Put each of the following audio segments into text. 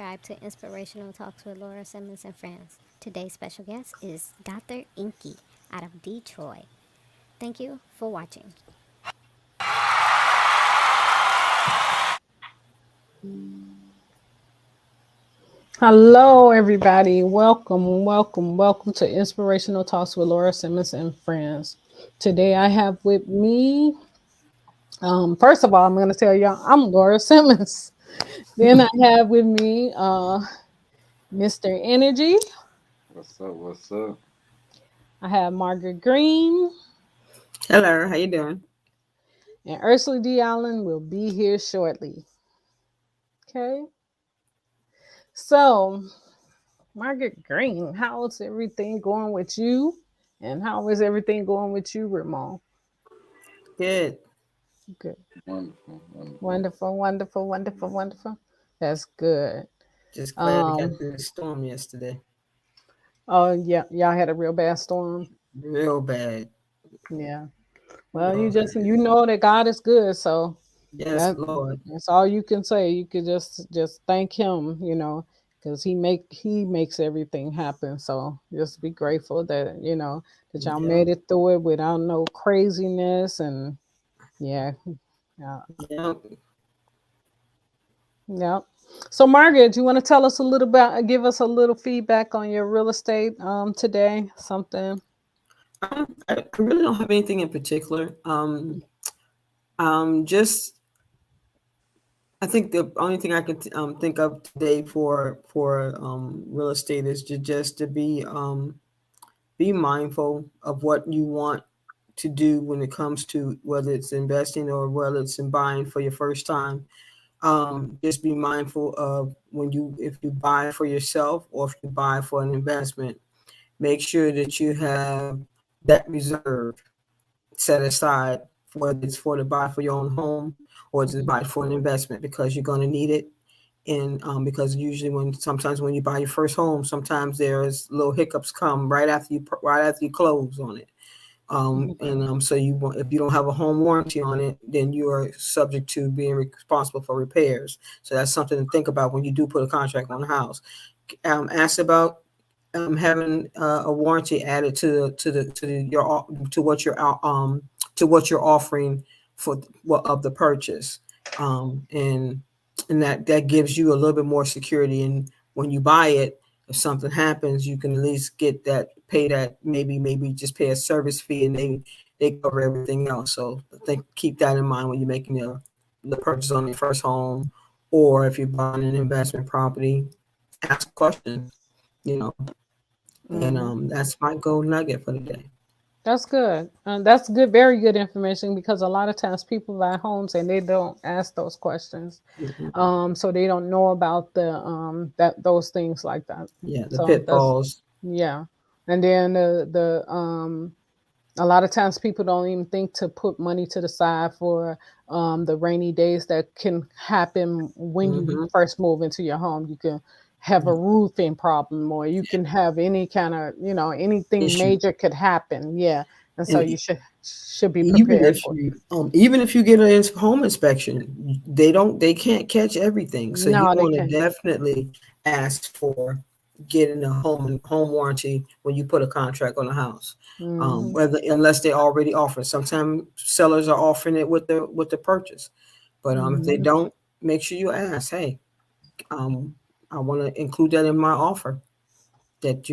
subscribe to Inspirational Talks with Laura Simmons and friends. Today's special guest is Dr. Inky out of Detroit. Thank you for watching. Hello, everybody. Welcome to Inspirational Talks with Laura Simmons and friends. Today, I have with me. First of all, I'm going to tell y'all I'm Laura Simmons. Then I have with me Mr. Energy. What's up? What's up? I have Margaret Green, Hello, how you doing? and Ursula D. Allen will be here shortly. Okay. So, Margaret Green, how's everything going with you? And how is everything going with you, Ramon? Good. Good. Wonderful, wonderful. Wonderful. That's good. Just glad we got Um, through the storm yesterday. oh yeah, y'all had a real bad storm. Real bad. Yeah. Well, Real bad. you know that God is good, so Yes, that Lord. that's all you can say. You could just thank him, because he makes everything happen. So just be grateful that, that y'all Yeah. made it through it without no craziness and yeah. Yeah. Yeah. Yeah. So, Margaret, you want to tell us a little about, give us a little feedback on your real estate today? Something. I really don't have anything in particular. Just I think the only thing I can think of today for real estate is just to be mindful of what you want to do when it comes to whether it's investing or whether it's in buying for your first time. Just be mindful of if you buy for yourself or if you buy for an investment, make sure that you have that reserve set aside, whether it's for to buy for your own home or to buy for an investment, because you're going to need it. And because usually sometimes when you buy your first home, sometimes there's little hiccups come right after you close on it. So if you don't have a home warranty on it, then you are subject to being responsible for repairs. So that's something to think about when you do put a contract on the house. Ask about having a warranty added to what you're offering of the purchase, and that gives you a little bit more security. And when you buy it, if something happens, you can at least pay that, maybe just pay a service fee, and they cover everything else. So keep that in mind when you're making the purchase on your first home, or if you're buying an investment property. Ask questions, you know. And Mm-hmm. that's my gold nugget for the day. That's good. That's good, very good information because a lot of times people buy homes and they don't ask those questions. Mhm. So they don't know about the those things like that. Yeah, the So that's pitfalls. yeah. And then the a lot of times people don't even think to put money to the side for the rainy days that can happen when you Hmm. first move into your home. You can have a roofing problem, or you can have any kind of, anything Issue. major could happen. Yeah. And so And you should be prepared for it. even if you get a home inspection, they can't catch everything. So you No, they want to can't. definitely ask for getting a home warranty when you put a contract on a house. Hmm. Whether Unless they already offer. Sometimes sellers are offering it with the purchase, but if they Hmm. don't, make sure you ask. Hey, um, I want to include that in my offer, Hmm. that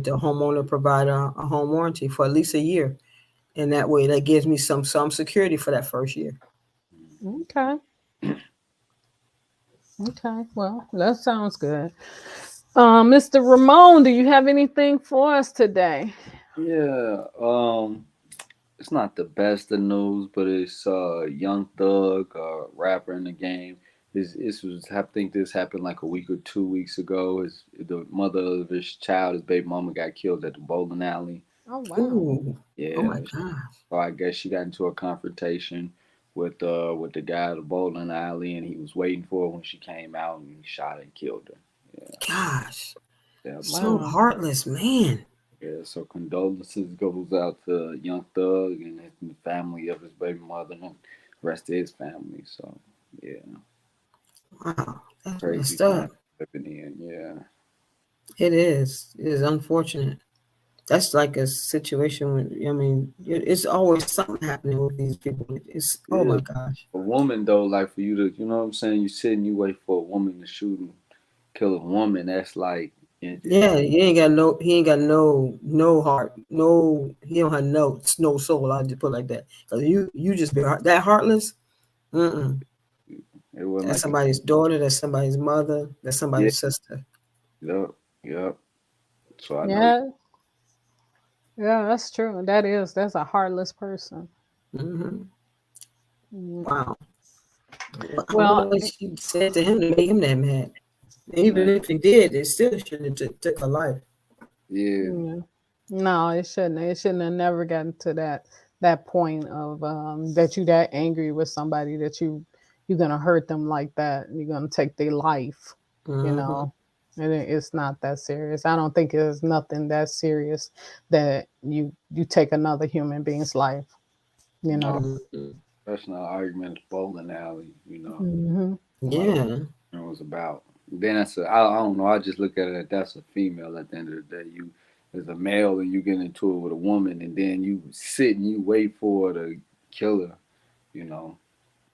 the homeowner provide a home warranty for at least a year, and that way that gives me some security for that first year. Okay. Okay. Well, that sounds good. Mr. Ramon, do you have anything for us today? Yeah. It's not the best of news, but it's Young Thug, rapper in the game. This was I think this happened like a week or 2 weeks ago. The mother of his child, his baby mama, got killed at the bowling alley. Oh wow. Ooh, oh Yeah. my God. So I guess she got into a confrontation with the guy at the bowling alley, and he was waiting for her when she came out, and he shot and killed her. Yeah. Gosh, Yeah. so Wow. heartless, man. Yeah, so condolences goes out to Young Thug and the family of his baby mother and the rest of his family. So yeah, Wow, that's crazy messed time up. living in. Yeah. It is. It is unfortunate. That's like a situation when, I mean, it's always something happening with these people. It's, oh Yeah. my gosh. A woman though, like for you to, you know what I'm saying? You sit and you wait for a woman to shoot and kill a woman. That's like, Yeah, he ain't got no heart, he don't have no soul. I just put it like that. Cause you just be that heartless. Mm-mm. it wasn't That's like a, somebody's daughter. That's somebody's mother. That's yeah, somebody's sister. yep, yep. So I know. Yeah, yeah, that's true. That's a heartless person. Hmm. Mm. Wow. I wonder Well, what she said to him to make him that mad. Even Man, if he did, it still shouldn't have took her life. yeah, yeah. No, it shouldn't. It shouldn't have never gotten to that point of that you that angry with somebody that you're gonna hurt them like that. You're gonna take their life. You Hmm. know, and it's not that serious. I don't think it's nothing that serious that you take another human being's life. You not know. Hmm. that's not argument. Bowling alley, you know. Hmm. What Yeah. it was about. Then I don't know. I just look at it. That's a female. At the end of the day, you as a male and you get into it with a woman, and then you sit and you wait for her to kill her. You know.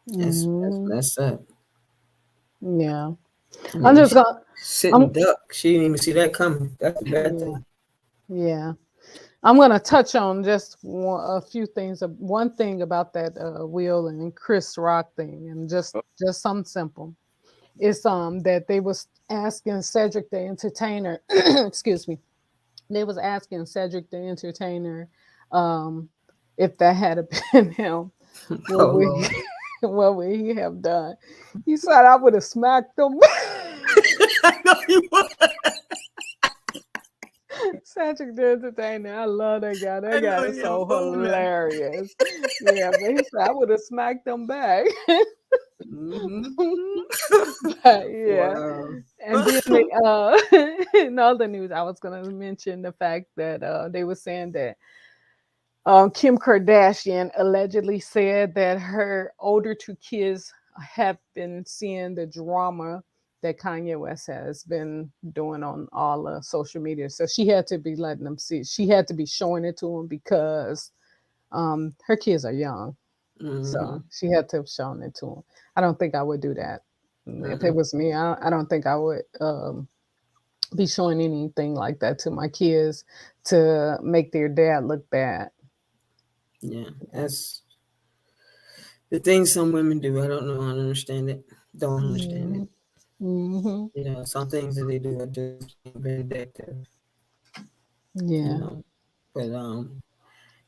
That's Hmm. messed up. Yeah. I I'm mean, just gonna. sitting I'm. duck. She didn't even see that coming. That's a bad Yeah. thing. Yeah. I'm going to touch on just a few things. One thing about that Will and Chris Rock thing, and Oh, just something simple. It's that they was asking Cedric the Entertainer. Excuse me. They was asking Cedric the Entertainer um, if that had been him. What Oh would he, Lord. what would he have done? He said, "I would have smacked him." I know you would. Cedric the Entertainer. I love that guy. I That know guy is you so own that. hilarious. Yeah, but he said I would have smacked them back. Hmm. But yeah. Wow. And then in other news, I was gonna mention the fact that they were saying that Kim Kardashian allegedly said that her older two kids have been seeing the drama that Kanye West has been doing on all social media. So she had to be letting them see. She had to be showing it to them because her kids are young. So Hmm. she had to have shown it to them. I don't think I would do that. If it Uh-uh. was me, I don't think I would be showing anything like that to my kids to make their dad look bad. Yeah, Yeah. that's the things some women do. I don't know how to understand it. Don't understand it. Mhm. Mhm. You know, some things that they do are just vindictive. You Yeah. know, but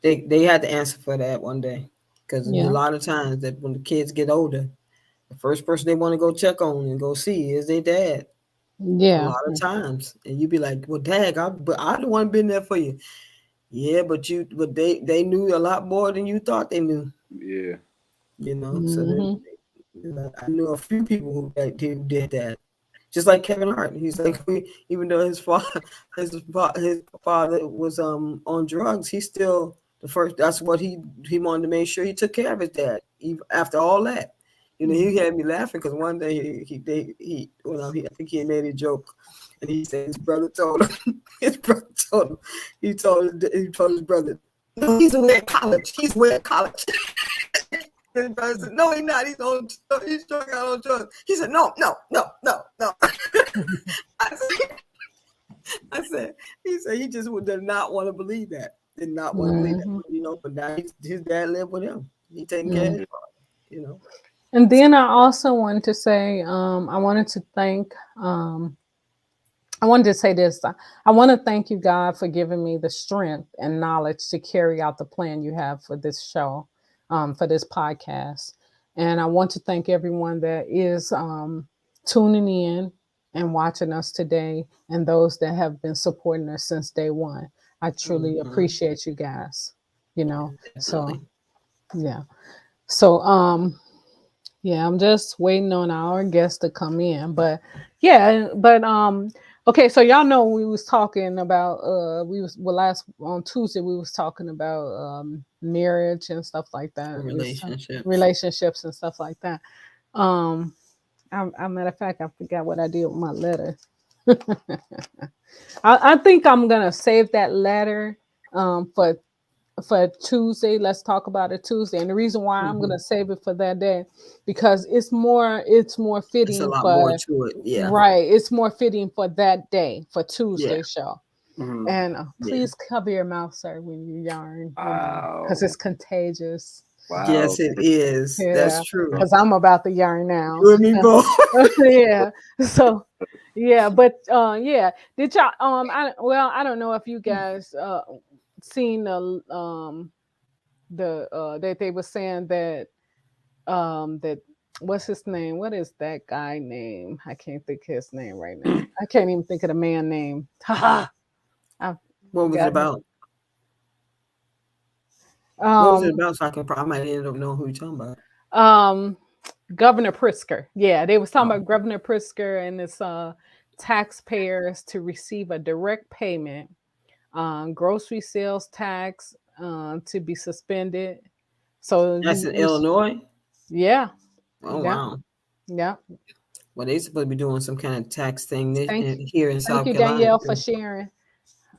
they had to answer for that one day because a Yeah. lot of times that when the kids get older, the first person they want to go check on and go see is their dad. A Yeah. lot of times, and you be like, "Well, Dad, I the one been there for you." Yeah, but they knew a lot more than you thought they knew. yeah. You know, so Mhm. I knew a few people who did that. Just like Kevin Hart, he's like, even though his father was on drugs, he still the first. That's what he wanted to make sure he took care of his dad. Even after all that, you know, he had me laughing because one day I think he made a joke, and he said his brother told him his brother told him he told his brother, no, he's away at college. He's away at college. And his brother said, no, he's not. He's struck out on drugs. He said, no, no, no, no, no. I said, he said he just did not want to believe that. Did not want to believe that. Mhm. You know, but now his dad lived with him. He taking care of Mhm. his father, you know. And then I also wanted to say, I wanted to thank, I wanted to say this. I want to thank you, God, for giving me the strength and knowledge to carry out the plan you have for this show, for this podcast. And I want to thank everyone that is tuning in and watching us today, and those that have been supporting us since day one. I truly Mm-hmm. appreciate you guys. You know, so Definitely. yeah. So yeah, I'm just waiting on our guests to come in. But yeah, but okay, so y'all know we was talking about last on Tuesday we was talking about marriage and stuff like that. Relationships. Relationships and stuff like that. Um matter of fact, I forgot what I did with my letter. I think I'm gonna save that letter for Tuesday. Let's talk about it Tuesday. And the reason why I'm Mm-hmm. gonna save it for that day, because it's more It's a fitting lot more for, to it. Yeah. right. It's more fitting for that day, for Yeah. Tuesday show. Mhm. And Yeah. please cover your mouth, sir, when you yarn, because Wow. it's contagious. Wow. Yes, it is. That's Yeah, true. because I'm about to yarn now. You and me both. Yeah. So, yeah, but yeah. Did y'all I don't know if you guys seen the that they were saying that that what's his name? What is that guy name? I can't think of his name right now. I can't even think of the man name. Haha. I What was it got him. about? What was Um it about? So I might end up knowing who you're talking about. um Governor Pritzker. Yeah, they was talking Oh, about Governor Pritzker and it's taxpayers to receive a direct payment, grocery sales tax to be suspended. So that's in you Illinois. yeah, Oh yeah, wow. yeah. Well, they supposed to be doing some kind of tax thing Thank here in thank South you, Carolina Danielle, for too. sharing.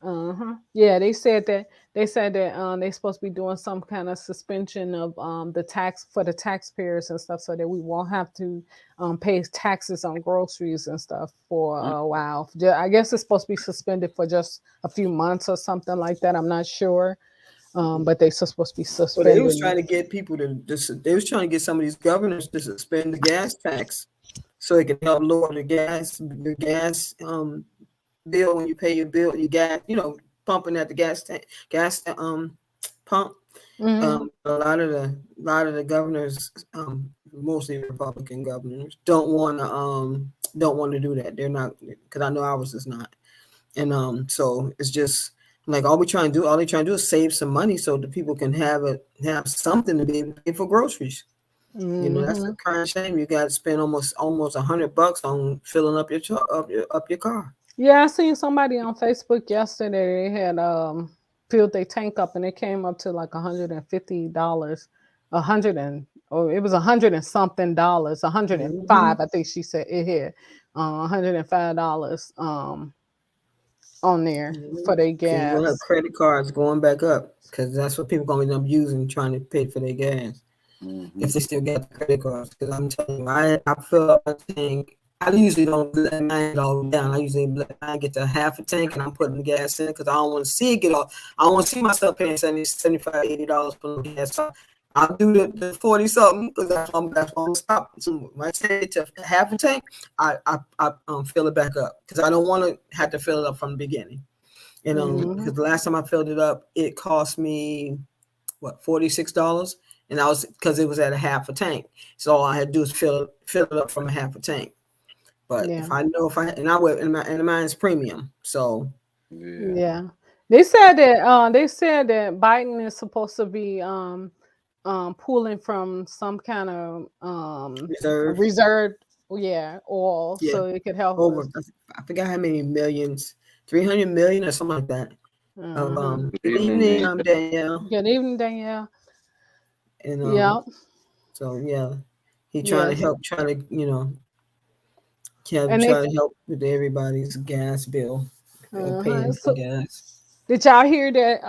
Uh-huh. Yeah, they said that they're supposed to be doing some kind of suspension of the tax for the taxpayers and stuff so that we won't have to pay taxes on groceries and stuff for Mm. a while. I guess it's supposed to be suspended for just a few months or something like that. I'm not sure. But they're supposed to be Well, they was suspending. trying to get people to they was trying to get some of these governors to suspend the gas tax so it can help lower the gas bill when you pay your bill, your gas, pumping at the gas pump. Hmm. A lot of the governors, mostly Republican governors, don't want to do that. They're not, because I know ours is not, and so it's just like all they trying to do is save some money so the people can have something to be able to pay for groceries. That's a Hmm. kind of shame. You got to spend almost $100 on filling up your truck, up your car. Yeah, I seen somebody on Facebook yesterday. They had filled their tank up and it came up to like $150, a hundred and or it was 100 and something dollars, 105. Hmm. I think she said it had $105 on there for their Because you're gonna have gas. credit cards going back up because that's what people gonna end up using trying to pay for their gas if Mhm. they still got the credit cards. Because I'm telling you, I fill up a tank. I usually don't let mine all the way down. I usually let mine get to half a tank and I'm putting the gas in because I don't want to see it get off. I don't want to see myself paying 70, 75, $80 for the gas. So I'll do the 40 something because that's what I'm stop. So when I take it to half a tank, I fill it back up because I don't want to have to fill it up from the beginning. And Hmm. because the last time I filled it up, it cost me what, $46, and I was because it was at a half a tank. So all I had to do is fill it up from a half a tank. But Yeah, if I know if I and I would and mine's premium, so Yeah. yeah. They said that Biden is supposed to be pulling from some kind of reserve, reserve, yeah, oil, yeah, so it could help over us. I forgot how many millions, 300 million or something like that. Of Uh-huh. good Good evening, evening, Daniel. Danielle, Good evening, Danielle. and Yeah, so yeah, he trying to yes, help, and they try to help with everybody's gas bill, uh-huh. paying for So, gas. did y'all hear that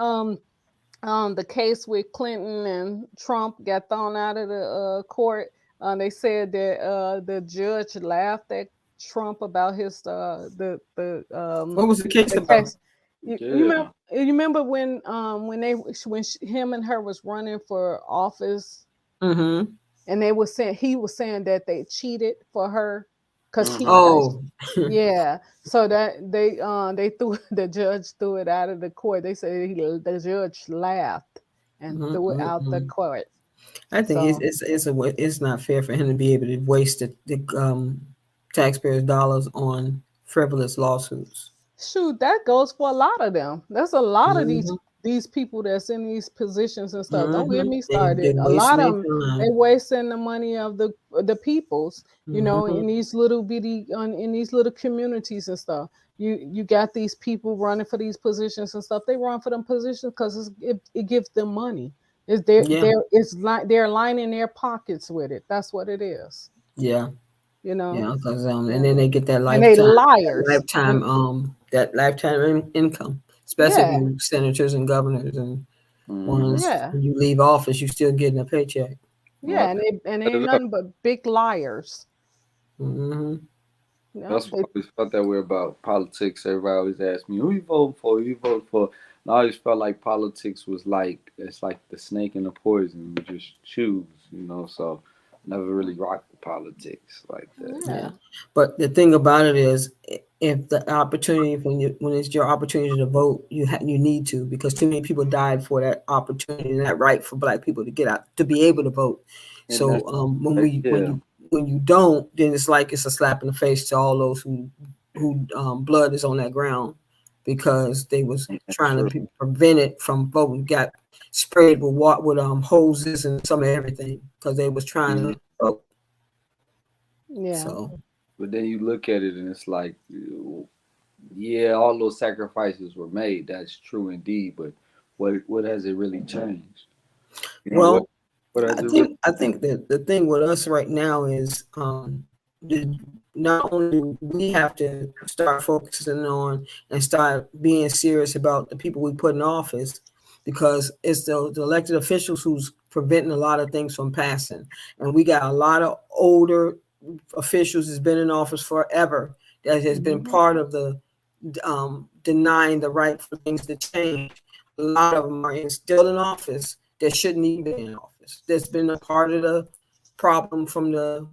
the case with Clinton and Trump got thrown out of the court? They said that the judge laughed at Trump about his What was the case the about? case. Yeah. You remember when him and her was running for office, Mm-hmm. and he was saying that they cheated for her because he Mhm. Oh, yeah, so that they threw the judge threw it out of the court. They said the judge laughed and threw it out the mm-mm. court. I think So it's not fair for him to be able to waste the taxpayers' dollars on frivolous lawsuits. shoot, that goes for a lot of them. There's a lot of Mm-hmm. these people that's in these positions and stuff. Don't get Mm-hmm. me They started. A lot wasting of their them they time. wasting the money of the peoples. Mm-hmm. In these little bitty in these little communities and stuff. You got these people running for these positions and stuff. They run for them positions because it gives them money. Yeah, They're lining their pockets with it. That's what it is. yeah. you know. Yeah, because Yeah. and then they get that And they lifetime, liars. income, especially if Yeah, you senators and governors and Mm-hmm. ones yeah, when you leave office, you still getting a paycheck. Well, yeah. And they set ain't it up. nothing but big liars. Hmm. Yeah, That's why I always felt that way about politics. Everybody always asked me, "Who you voting for? Who you voting for?" And I always felt like politics was like it's like the snake and the poison. You just choose, you know. So never really rocked with politics like that. yeah. Yeah, but the thing about it is, if the opportunity when it's your opportunity to vote, you need to, because too many people died for that opportunity and that right for Black people to get out to be able to vote. And that's So yeah, when you don't, then it's like it's a slap in the face to all those who blood is on that ground because they was that's trying to true. prevent it from voting, got sprayed with hoses and some of everything because they was trying Mhm. to vote. Yeah. So But then you look at it and it's like, yeah, all those sacrifices were made. That's true indeed. But what has it really changed? You know well, what has it really? I think that the thing with us right now is not only do we have to start focusing on and start being serious about the people we put in office, because it's the elected officials who's preventing a lot of things from passing, and we got a lot of older officials that's been in office forever that has been Mhm. part of the denying the right for things to change. A lot of them are still in office that shouldn't even be in office. That's been a part of the problem from the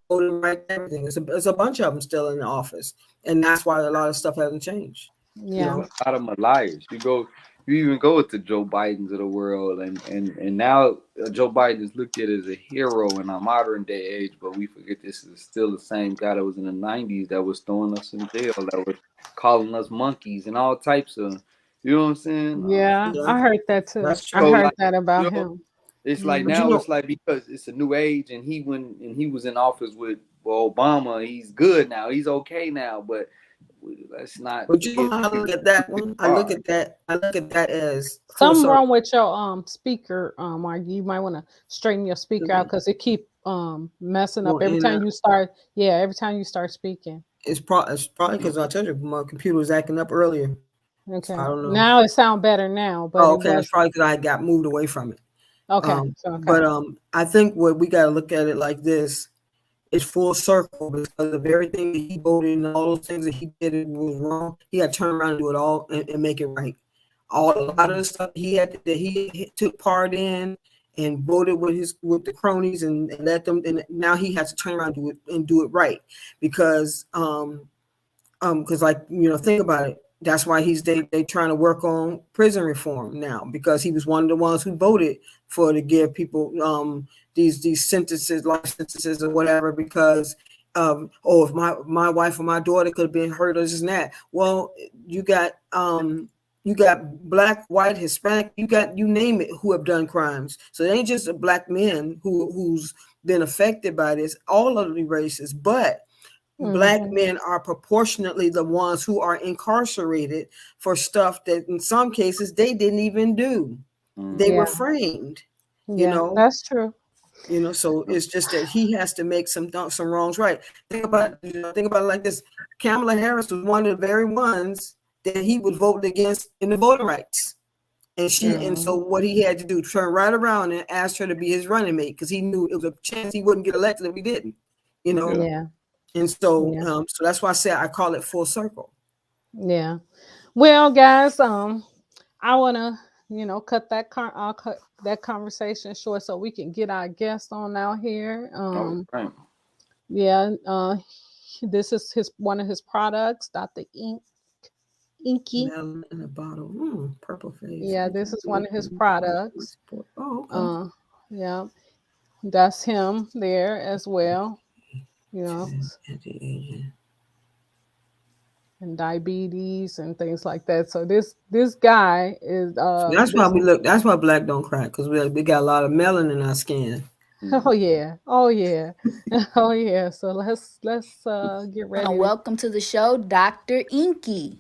voting rights and everything. There's a bunch of them still in the office, and that's why a lot of stuff hasn't changed. You Yeah. know, A lot of them are liars. You even go with the Joe Bidens of the world, and now Joe Biden is looked at as a hero in our modern day age, but we forget this is still the same guy that was in the '90s that was throwing us in jail, that was calling us monkeys and all types of, you know what I'm saying? Yeah. yeah, I heard that too. that's I So true. heard like, that about you know, him. it's like But you now know, it's like because it's a new age, and he was in office with Obama, he's good now, he's okay now, but let's not but you know forget how I who look at that we one. are. I look at that as full Something circle. wrong with your speaker, Margie. You might want to straighten your speaker out because it keep messing up Well, every and time you start. Yeah, every time you start speaking. it's probably because I told you my computer was acting up earlier. So I Okay. don't know. Now it sounds better now, but Oh, it okay. It's was probably because I got moved away from it. okay. So okay. But I think what we got to look at it like this: it's full circle because of everything that he voted and all those things that he did it was wrong. He got to turn around and do it all and make it right. A lot of the stuff that he took part in and voted with the cronies and let them, and now he has to turn around and do it right because like, think about it. That's why they trying to work on prison reform now, because he was one of the ones who voted for to give people these sentences, life sentences or whatever, because if my wife or my daughter could have been hurt or this and that. Well, you got black, white, Hispanic, you name it, who have done crimes. So it ain't just black men who's been affected by this, all of the races, but Black Hmm. men are proportionately the ones who are incarcerated for stuff that in some cases they didn't even do. They Mm-hmm. were Yeah. framed, you Yeah. know, That's true. so it's just that he has to make some wrongs right. Think about it like this. Kamala Harris was one of the very ones that he would vote against in the voting rights. And so Hmm. what he had to do, turn right around and ask her to be his running mate, because he knew it was a chance he wouldn't get elected if he didn't, you know. Yeah. Yeah. And Yeah. so that's why I say I call it full circle. Yeah. Well, guys, I want to, cut that conversation short so we can get our guest on out here. All right. Yeah, this is his one of his products, Dr. Inky. Melon in a bottle. Purple face. Yeah, this is one of his products. Oh, okay. Uh, yeah, that's him there as well. You know, Anti-aging. and diabetes and things like that. So this guy is So that's why this. we look. That's why black don't crack, because we got a lot of melon in our skin. Oh yeah, oh yeah, oh yeah. So let's get And ready to. welcome to the show, Dr. Inky.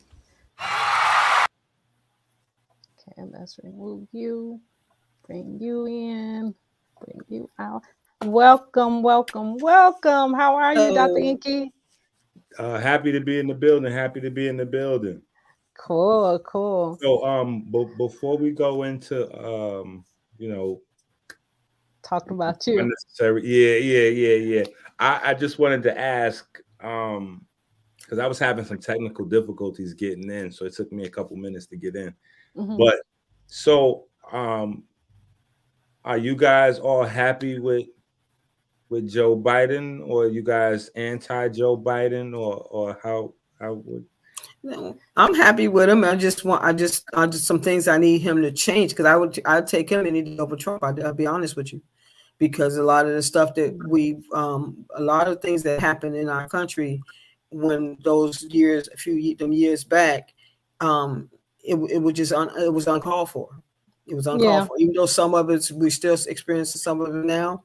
Okay, let's remove you, bring you in, bring you out. Welcome, welcome, welcome. How are you, Dr. So, Inky? Happy to be in the building. Happy to be in the building. Cool, cool. So, before we go into, you know, Talking about you. unnecessary, yeah. I just wanted to ask, because I was having some technical difficulties getting in, so it took me a couple minutes to get in. Mhm. But so, are you guys all happy with Joe Biden, or are you guys anti Joe Biden, or how would? no, I'm happy with him. I just some things I need him to change because I'd take him any day over Trump. I'll be honest with you, because a lot of the stuff that a lot of things that happened in our country when those years, them years back, it was just it was uncalled for. It was uncalled Yeah, for. Even though some of it we still experiencing some of it now,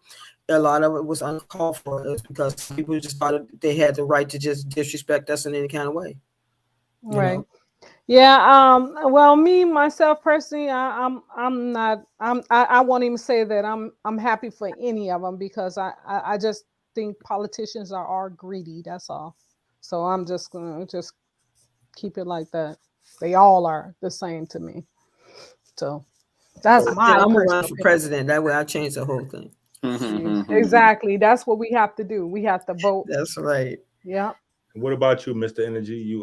a lot of it was uncalled for. It's because people just thought they had the right to just disrespect us in any kind of way. You right. know. Yeah, well, me myself personally, I'm not I won't even say that I'm happy for any of them because I just think politicians are all greedy, that's all. So I'm just gonna just keep it like that. They all are the same to me. So that's So, Yeah, my I'm gonna run personal for opinion. president. That way, I change the whole thing. Exactly. That's what we have to do. We have to vote. That's right. Yeah. what about you, Mr. Energy? You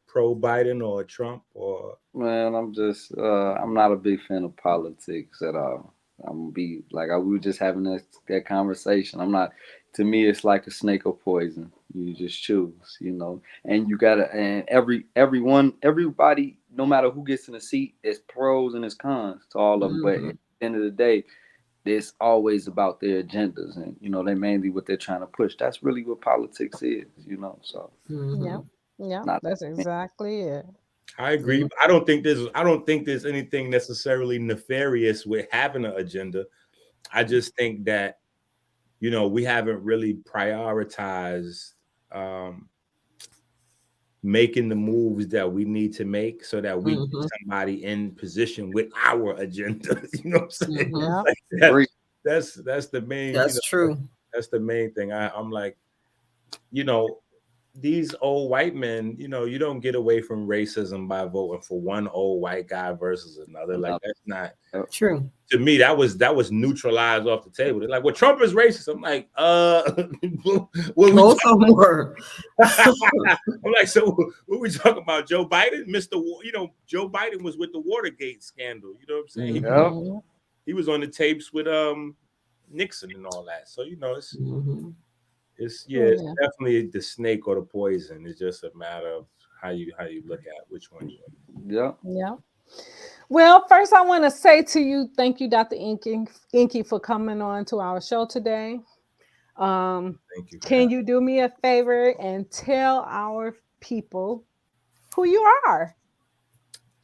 pro Biden or Trump or? Man, I'm not a big fan of politics at all. I'm gonna be like we were just having that conversation. I'm not. To me, it's like a snake or poison. You just choose, and you gotta. And everybody, no matter who gets in the seat, it's pros and it's cons to all of them. But at Mhm. the end of the day, it's always about their agendas, and they mainly what they're trying to push. That's really what politics is, So Yeah. Mhm. Yeah. not. That's exactly it. I agree. I don't think there's anything necessarily nefarious with having an agenda. I just think that we haven't really prioritized um, making the moves that we need to make so that we get Mhm. somebody in position with our agenda. You know what I'm saying? Mhm. Yeah. Like Agree. that's the main. That's true. That's the main thing. I'm like, you know, these old white men, you don't get away from racism by voting for one old white guy versus another. Like that's not True. to me. That was neutralized off the table. They're like, well, Trump is racist. I'm like, what we Both of them were. I'm like, so what we talking about? Joe Biden, Joe Biden was with the Watergate scandal. You know what I'm saying? Yeah. Mhm. He was on the tapes with Nixon and all that. So Mhm. it's Yeah. definitely the snake or the poison. It's just a matter of how you look at which one you want. Yeah. Yeah. Well, first I want to say to you, thank you, Dr. Inky, for coming on to our show today. Thank you for Can having you do me a favor and tell our people who you are? me.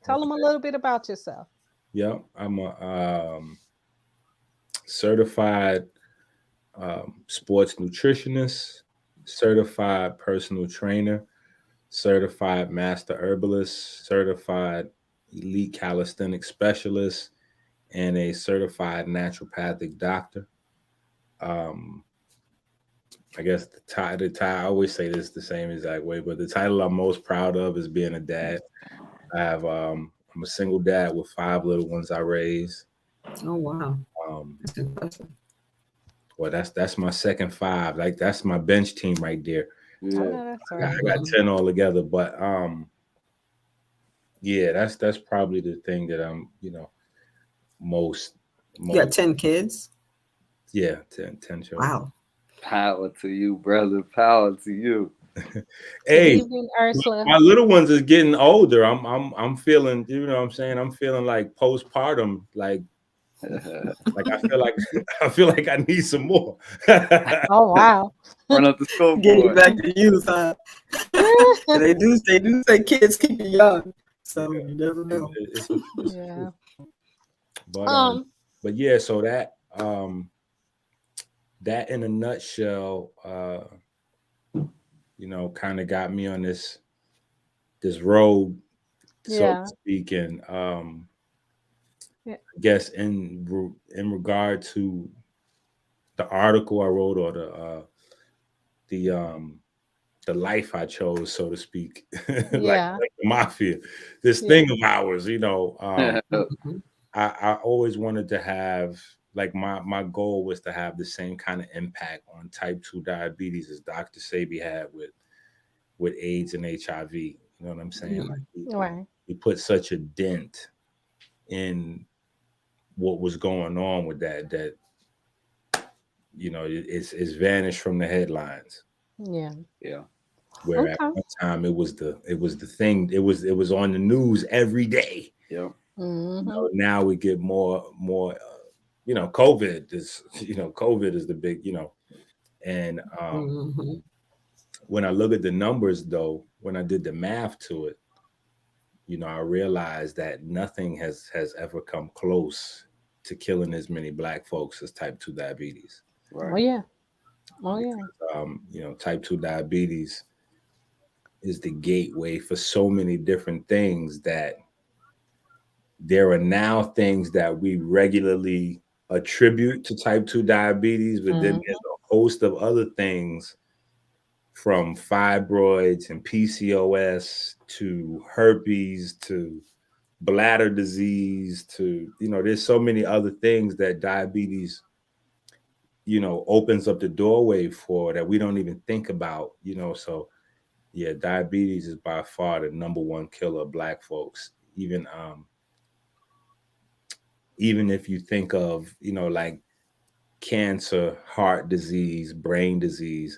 Tell them a Okay. little bit about yourself. Yeah, I'm a certified sports nutritionist, certified personal trainer, certified master herbalist, certified elite calisthenics specialist, and a certified naturopathic doctor. Um, I guess I always say this the same exact way, but the title I'm most proud of is being a dad. I'm a single dad with 5 little ones I raise. Oh wow, Um, that's impressive. well, that's my second five. Like that's my bench team right there. I Yeah. know that's I right. got 10 altogether, but yeah, that's probably the thing that I'm most You got most 10 kids. yeah 10 children. Wow. Power to you, brother. Power to you. Good Hey, evening, Ursula. my little ones is getting older. I'm feeling, what I'm saying? I'm feeling like postpartum, like I feel like I feel like I need some more. Oh wow. Run up the Getting scoreboard. back to youth, huh? They do say kids keep you young, so you never know. It's the truth. Yeah. But Um. yeah, so that in a nutshell, kind of got me on this road, so to Yeah. speak, and Yeah. I guess in regard to article I wrote, or the life I chose, so to speak, Yeah. like the mafia, this Yeah. thing of ours, Mhm. I always wanted to have, like, my goal was to have the same kind of impact on type 2 diabetes as Dr. Sebi had with AIDS and HIV. You know what I'm saying? Mhm. Like Right. he put such a dent in what was going on with that it's vanished from the headlines. Yeah. Yeah. Where at Okay. one time it was the thing, it was on the news every day. Yep. Mm-hmm. Now we get more COVID is the big, and Mhm. when I look at the numbers, though, when I did the math to it, I realized that nothing has ever come close to killing as many black folks as type 2 diabetes. Oh Right. yeah. Oh yeah. Type 2 diabetes is the gateway for so many different things, that there are now things that we regularly attribute to type 2 diabetes, but then Mm-hmm. there's a host of other things, from fibroids and PCOS to herpes to bladder disease to, there's so many other things that diabetes, opens up the doorway for, that we don't even think about, so yeah, diabetes is by far the number one killer of black folks. Even if you think of, like cancer, heart disease, brain disease,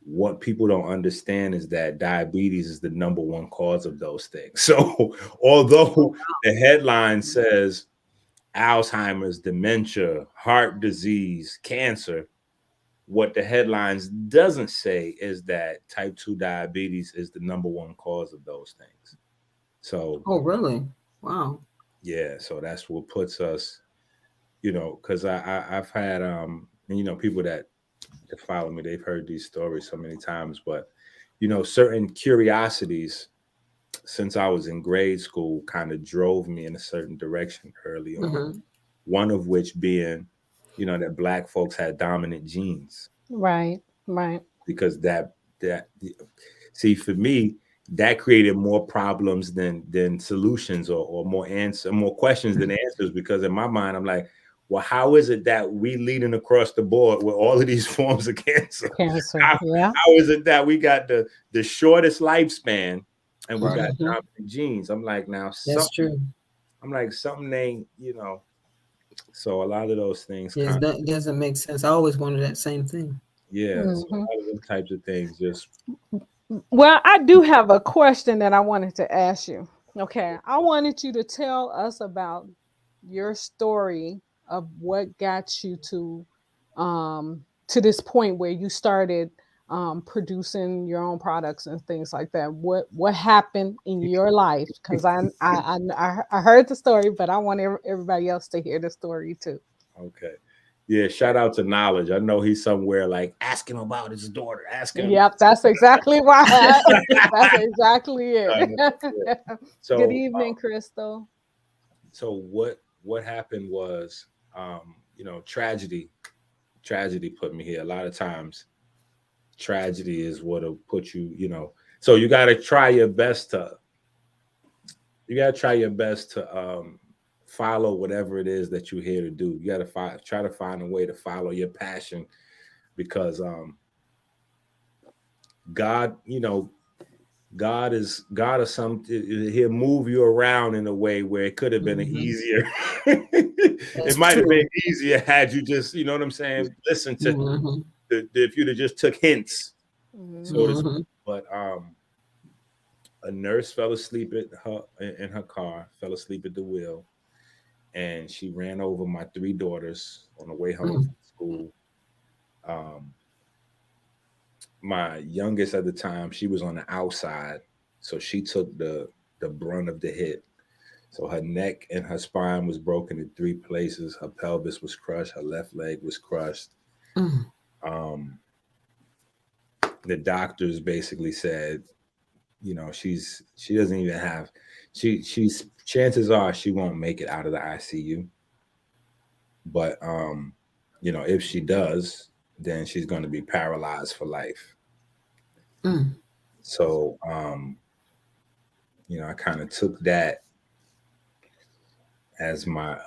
what people don't understand is that diabetes is the number one cause of those things. So although the headline says Alzheimer's, dementia, heart disease, cancer, what the headlines doesn't say is that type 2 diabetes is the number one cause of those things. So Oh, really? Wow. yeah, so that's what puts us, because I've had and people that follow me, they've heard these stories so many times, but certain curiosities since I was in grade school kind of drove me in a certain direction early on. Mhm. One of which being, that black folks had dominant genes, Right. Right. because that see, for me, that created more problems than solutions, or more questions than answers, because in my mind I'm like, well, how is it that we leading across the board with all of these forms of cancer? Cancer. how, Yeah. how is it that we got the shortest lifespan and we Mhm. got dominant genes? I'm like, now That's true. something ain't, so a lot of those things Yes, kind of, that doesn't make sense. I always wondered that same thing. yeah, so a Mm-hmm. lot of them types of things just, Well, I do have a question that I wanted to ask you. Okay. I wanted you to tell us about your story of what got you to this point where you started producing your own products and things like that. What happened in your life? Because I heard the story, but I want everybody else to hear the story too. okay. Yeah, shout out to Knowledge. I know he's somewhere, like, ask him about his daughter. Ask him. Yep, that's exactly why. That's exactly it. Yeah. Good So, evening, Crystal. what happened was, tragedy put me here. A lot of times, tragedy is what'll put you. So you gotta try your best to follow whatever it is that you're here to do. You gotta try to find a way to follow your passion, because God, God is some. He'll move you around in a way where it could have been an Mhm. easier. That's It might have true. been easier had you just, you know what I'm saying, listen to Mhm. if you'd have just took hints, so to Mhm. speak. Mhm. But a nurse fell asleep in her car, fell asleep at the wheel, and she ran over my three daughters on the way home Mhm. from school. Um, my youngest at the time, she was on the outside, so she took the brunt of the hit. So her neck and her spine was broken in three places. Her pelvis was crushed. Her left leg was crushed. Mhm. Um, the doctors basically said, she doesn't even have, she's chances are she won't make it out of the ICU. But you know, if she does, then she's going to be paralyzed for life. Mm. So, you know, I kind of took that as my,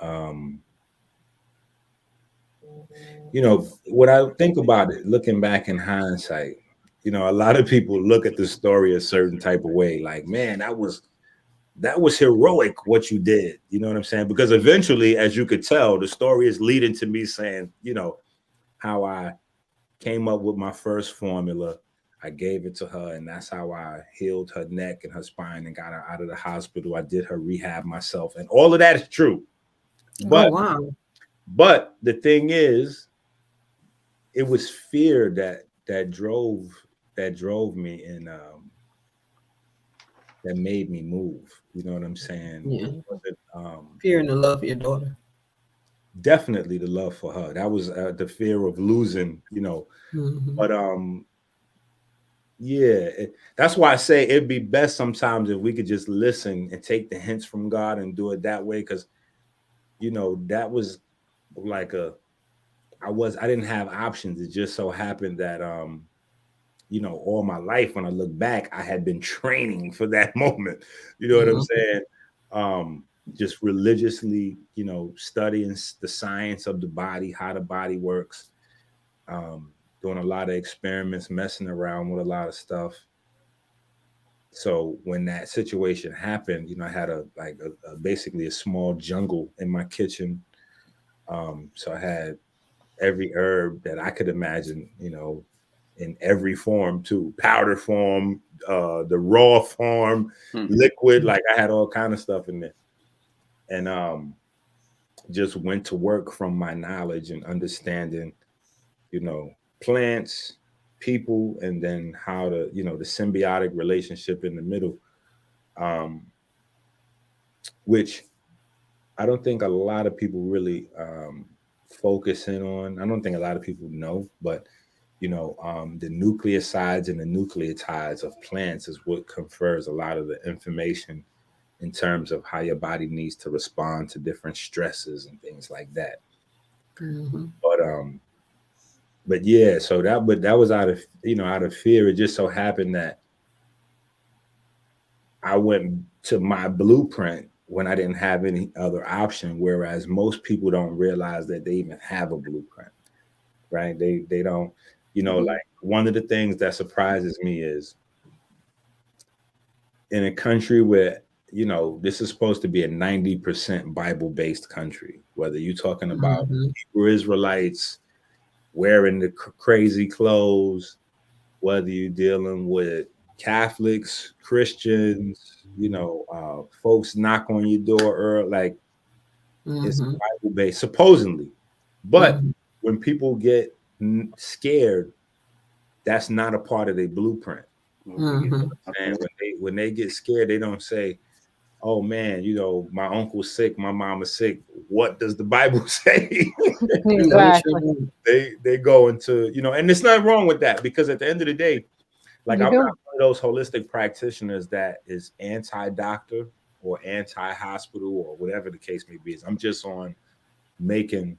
you know, what I think about it, looking back in hindsight, you know, a lot of people look at the story a certain type of way, like, man, that was heroic what you did. You know what I'm saying? Because eventually, as you could tell, the story is leading to me saying, you know, how I came up with my first formula. I gave it to her, and that's how I healed her neck and her spine and got her out of the hospital. I did her rehab myself, and all of that is true. Oh But wow. the thing is, it was fear that drove me, and that made me move. You know what I'm saying? Yeah. It wasn't Fear and the love for your daughter. definitely the love for her. That was the fear of losing. You know, Mm-hmm. but yeah, that's why I say it'd be best sometimes if we could just listen and take the hints from God and do it that way. Because you know that was like I didn't have options. It just so happened that you know, all my life when I look back, I had been training for that moment. You know what I'm Mm-hmm. saying? Just religiously, you know, studying the science of the body, how the body works, doing a lot of experiments, messing around with a lot of stuff. So when that situation happened, you know, I had basically a small jungle in my kitchen. So I had every herb that I could imagine, you know, in every form too, powder form, the raw form, Hmm. liquid, like I had all kind of stuff in there. And just went to work from my knowledge and understanding, you know, plants, people, and then how to, you know, the symbiotic relationship in the middle, um, which I don't think a lot of people really focus in on. I don't think a lot of people know, but you know, the nucleosides and the nucleotides of plants is what confers a lot of the information in terms of how your body needs to respond to different stresses and things like that. Mm-hmm. But yeah, so that was out of, you know, out of fear. It just so happened that I went to my blueprint when I didn't have any other option. Whereas most people don't realize that they even have a blueprint, right? They don't, you know, Mm-hmm. like one of the things that surprises me is in a country where, you know, this is supposed to be a 90% Bible based country, whether you're talking about Mm-hmm. Hebrew Israelites wearing the crazy clothes, whether you're dealing with Catholics, Christians, you know, folks knock on your door, or like it's Mm-hmm. Bible based, supposedly. But Mm-hmm. when people get scared, that's not a part of their blueprint. Mm-hmm. And when they get scared, they don't say, "Oh man, you know, my uncle's sick, my mama's sick. What does the Bible say?" No, they sure Exactly. don't. They go into, you know, and there's nothing wrong with that, because at the end of the day, like You I'm not do. one of those holistic practitioners that is anti-doctor or anti-hospital or whatever the case may be. I'm just on making,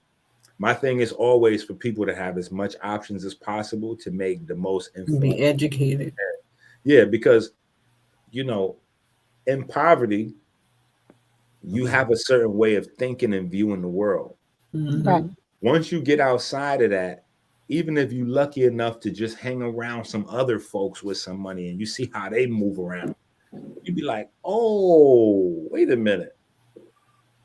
my thing is always for people to have as much options as possible to make the most Be informed. educated. Yeah, because you know, in poverty, you have a certain way of thinking and viewing the world. Right. Mm-hmm. Once you get outside of that, even if you're lucky enough to just hang around some other folks with some money and you see how they move around, you'd be like, oh, wait a minute.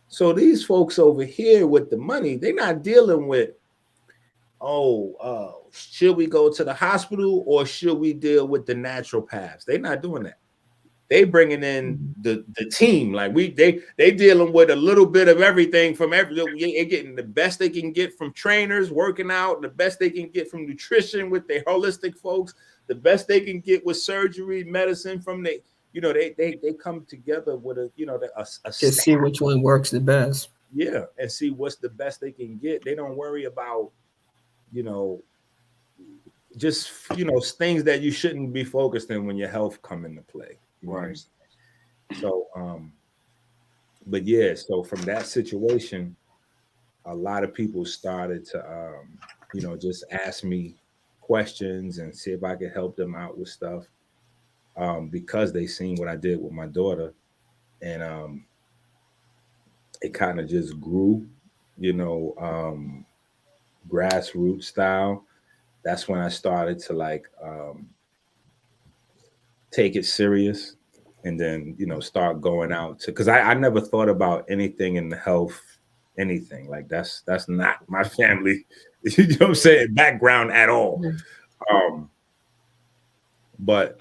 So these folks over here with the money, they're not dealing with, oh, should we go to the hospital or should we deal with the naturopaths? They're not doing that. They bringing in the team. Like they dealing with a little bit of everything from every, they getting the best they can get from trainers working out, the best they can get from nutrition with their holistic folks, the best they can get with surgery, medicine from the, you know, they come together with a, you know, a To see which one works the best. yeah, and see what's the best they can get. They don't worry about, you know, just, you know, things that you shouldn't be focused in when your health come into play. You know what I'm Right. saying? So but yeah, so from that situation, a lot of people started to, just ask me questions and see if I could help them out with stuff, because they seen what I did with my daughter, and it kind of just grew, you know, grassroots style. That's when I started to like take it serious, and then start going out to, because I never thought about anything in the health, anything like that's not my family you know what I'm saying, background at all. um but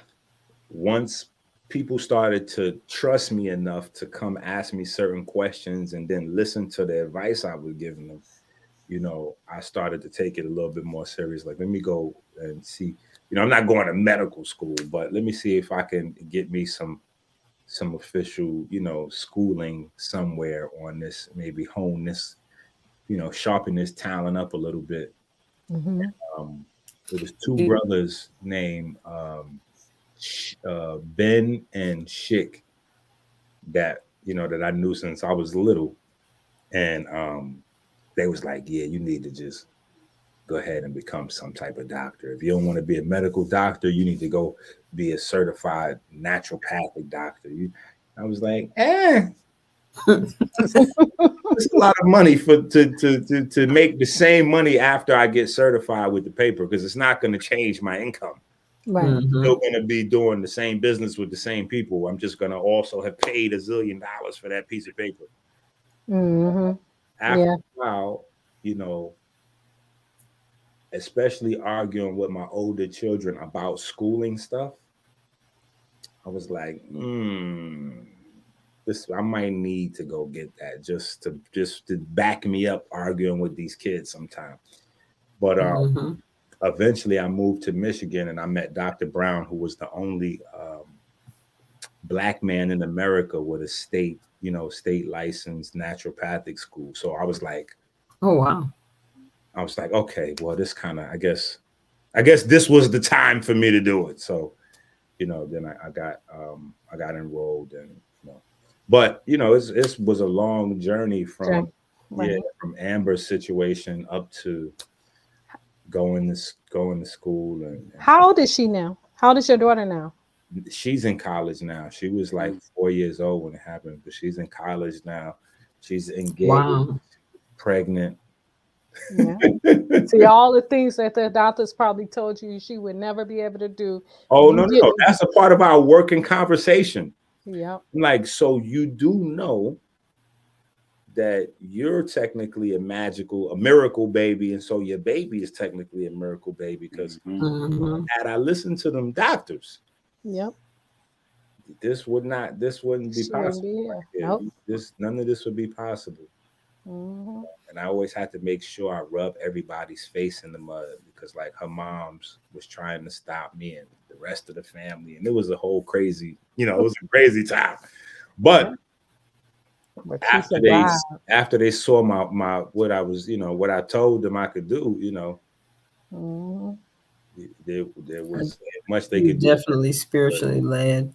once people started to trust me enough to come ask me certain questions and then listen to the advice I was giving them, I started to take it a little bit more serious. Like, let me go and see, I'm not going to medical school, but let me see if I can get me some official, schooling somewhere on this, maybe hone this, sharpen this talent up a little bit. Mm-hmm. Um, it was two brothers named Ben and Schick that, that I knew since I was little. And they was like, yeah, you need to just go ahead and become some type of doctor. If you don't want to be a medical doctor, you need to go be a certified naturopathic doctor. I was like, it's a lot of money to make the same money after I get certified with the paper, because it's not going to change my income. Right. I'm still going to be doing the same business with the same people. I'm just going to also have paid $1 zillion for that piece of paper. Mm-hmm. After a while, especially arguing with my older children about schooling stuff, I was like, this, I might need to go get that just to back me up arguing with these kids sometime. But eventually I moved to Michigan and I met Dr. Brown, who was the only Black man in America with a state licensed naturopathic school. So I was like, oh wow. I was like, okay, well, this kind of, I guess this was the time for me to do it. So, then I got enrolled, and but it was a long journey from from Amber's situation up to going to school. And how old is she now? How old is your daughter now? she's in college now. She was like 4 years old when it happened, but she's in college now. She's engaged, Wow. pregnant. Yeah. See, all the things that the doctors probably told you she would never be able to do. Oh, no. That's a part of our working conversation. Yeah. Like, so you do know that you're technically a miracle baby, and so your baby is technically a miracle baby, because had I listened to them doctors, yep, this wouldn't be possible. Nope. None of this would be possible. Mm-hmm. And I always had to make sure I rub everybody's face in the mud, because like her mom's was trying to stop me and the rest of the family, and it was a whole crazy, it was a crazy time. But after they saw my what I was, what I told them I could do, there was much they could definitely do. Spiritually led.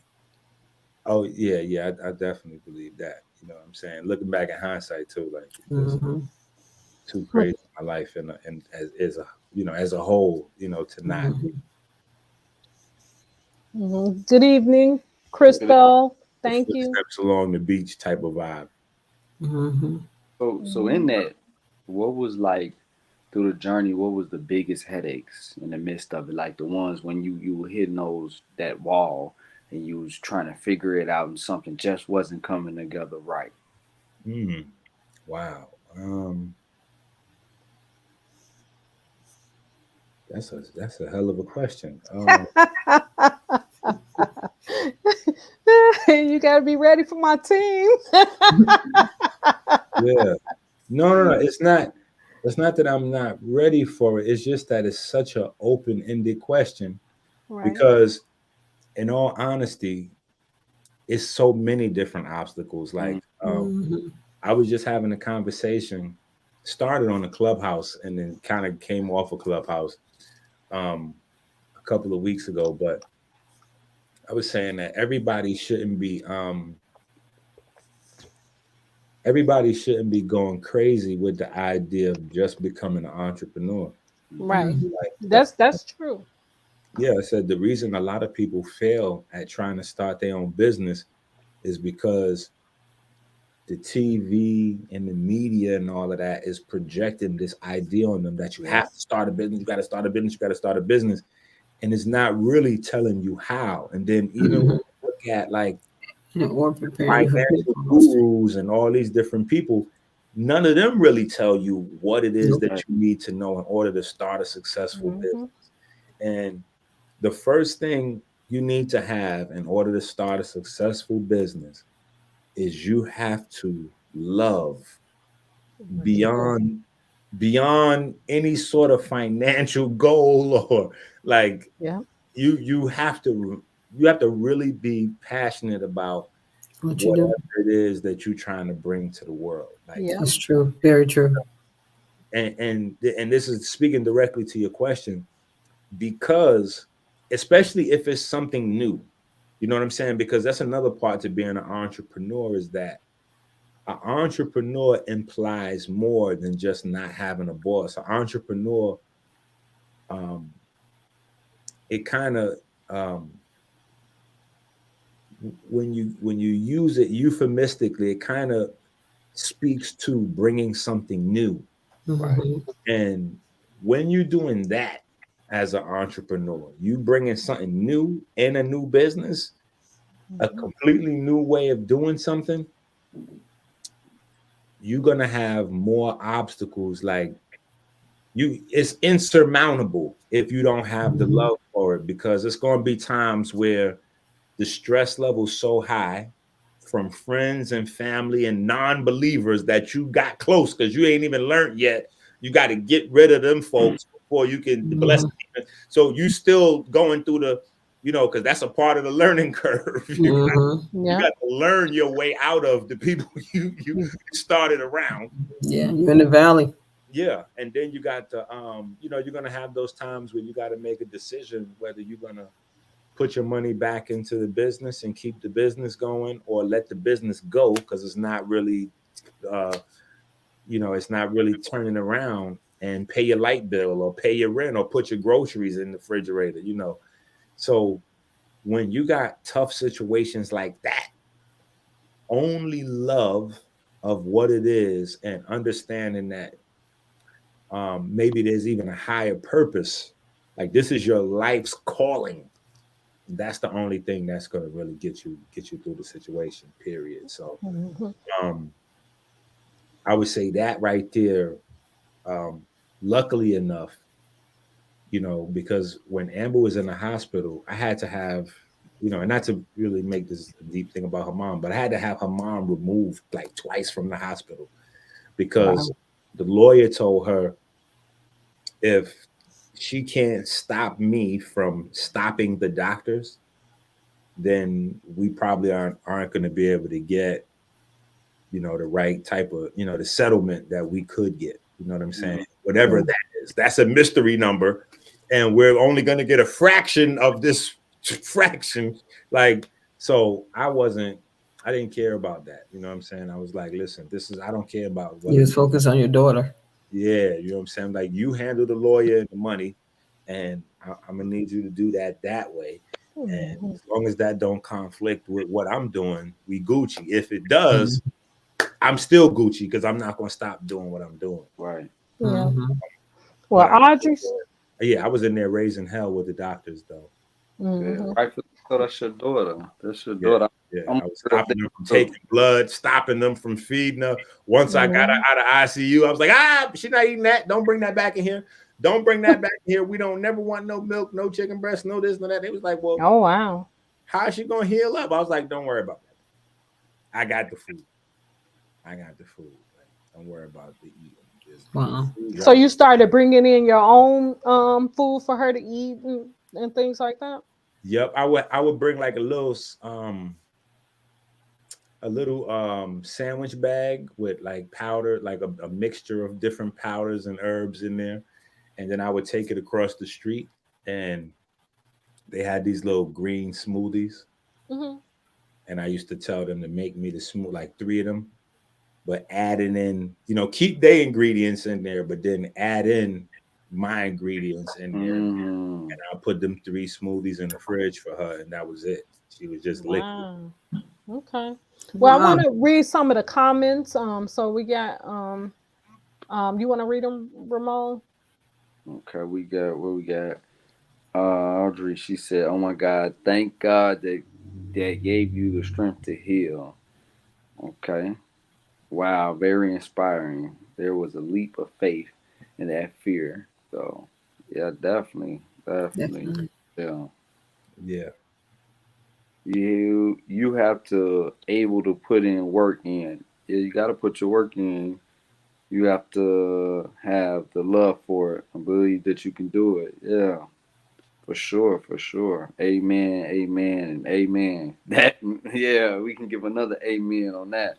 Oh yeah, I definitely believe that. You know what I'm saying? Looking back in hindsight too, like it's too crazy in my life, and as a as a whole, to not. Good evening, Crystal. Thank you. Steps along the beach type of vibe. So in that, what was like through the journey? What was the biggest headaches in the midst of it? Like the ones when you were hitting that wall and you was trying to figure it out and something just wasn't coming together right. Wow. That's a hell of a question. You got to be ready for my team. Yeah. No. It's not that I'm not ready for it. It's just that it's such an open-ended question, because in all honesty, it's so many different obstacles. Like I was just having a conversation, started on a Clubhouse and then kind of came off a Clubhouse a couple of weeks ago, but I was saying that everybody shouldn't be everybody shouldn't be going crazy with the idea of just becoming an entrepreneur. Right. Like That's true. yeah, I said the reason a lot of people fail at trying to start their own business is because the TV and the media and all of that is projecting this idea on them that you have to start a business, you got to start a business, you got to start a business, and it's not really telling you how. And then even when you look at like Or preparing you for financial pitfalls. gurus and all these different people, none of them really tell you what it is Nope. that you need to know in order to start a successful Mm-hmm. business. And the first thing you need to have in order to start a successful business is you have to love beyond any sort of financial goal or like Yeah. you have to really be passionate about What you whatever do? it is that you're trying to bring to the world. Like Yeah. That's true. Very true. and this is speaking directly to your question, because especially if it's something new, you know what I'm saying? Because that's another part to being an entrepreneur, is that an entrepreneur implies more than just not having a boss. An entrepreneur, um, it kind of when you use it euphemistically, it kind of speaks to bringing something new. Mhm. And when you're doing that as an entrepreneur, you bringing something new in a new business, a completely new way of doing something, you're gonna have more obstacles. Like it's insurmountable if you don't have the Mhm. love for it, because it's gonna be times where the stress level's so high from friends and family and non-believers that you got close because you ain't even learned yet. You got to get rid of them folks before you can bless Mhm. them. So you still going through the, because that's a part of the learning curve. Mhm. You Yeah. got to learn your way out of the people you started around. Yeah, you're in the valley. Yeah, and then you got to you're gonna have those times where you got to make a decision whether you're gonna put your money back into the business and keep the business going, or let the business go because it's not really uh it's not really turning around, and pay your light bill or pay your rent or put your groceries in the refrigerator. So when you got tough situations like that, only love of what it is and understanding that maybe there's even a higher purpose, like this is your life's calling, that's the only thing that's going to really get you through the situation, period. So Mm-hmm. um I would say that right there. Luckily enough, because when Amber was in the hospital, I had to have, and not to really make this a deep thing about her mom, but I had to have her mom removed like twice from the hospital, because Wow. the lawyer told her, if she can't stop me from stopping the doctors, then we probably aren't going to be able to get, the right type of, the settlement that we could get. You know what I'm saying? Whatever that is, that's a mystery number, and we're only going to get a fraction of this fraction. Like, so I didn't care about that. You know what I'm saying? I was like, listen, I don't care about You whether, just focus on your daughter. yeah, you know what I'm saying? Like, you handle the lawyer and the money, and I'm gonna need you to do that way. And Mm-hmm. as long as that don't conflict with what I'm doing, we Gucci. If it does, I'm still Gucci, because I'm not gonna stop doing what I'm doing. Right. Yeah. Mhm. Well, But Audrey's. I was in there raising hell with the doctors, though. Yeah, Mm-hmm. rightfully so. That's your daughter. That's your Yeah, daughter. yeah. I'm I was sure that stopping them from they taking blood, stopping them from feeding her. Once I got her Mm-hmm. out of ICU, I was like, she's not eating that. Don't bring that back in here. Don't bring that back in here. We don't never want no milk, no chicken breast, no this, no that. They was like, well, Oh wow. how is she gonna heal up? I was like, don't worry about that. I got the food. I got the food. Like, don't worry about the eating. The Wow. food So right. you started bringing in your own food for her to eat and things like that. Yep. I would bring like a little sandwich bag with like powder, like a mixture of different powders and herbs in there. And then I would take it across the street, and they had these little green smoothies. Mm-hmm. And I used to tell them to make me the smooth, like 3 of them. but adding in, keep their ingredients in there, but then add in my ingredients in there. Mm. And I'll put them 3 smoothies in the fridge for her, and that was it. She was just liquid. Wow. Okay. Well, I Wow. want to read some of the comments. So we got you want to read them, Ramon? Okay, we got what we got. Audrey, she said, "Oh my God, thank God that gave you the strength to heal." Okay, wow, very inspiring. There was a leap of faith in that fear. So, yeah, definitely, Definitely. yeah. Yeah. You have to able to put in work in. Yeah, you got to put your work in. You have to have the love for it and believe that you can do it. Yeah. For sure, for sure. Amen, amen, and amen. That yeah, we can give another amen on that.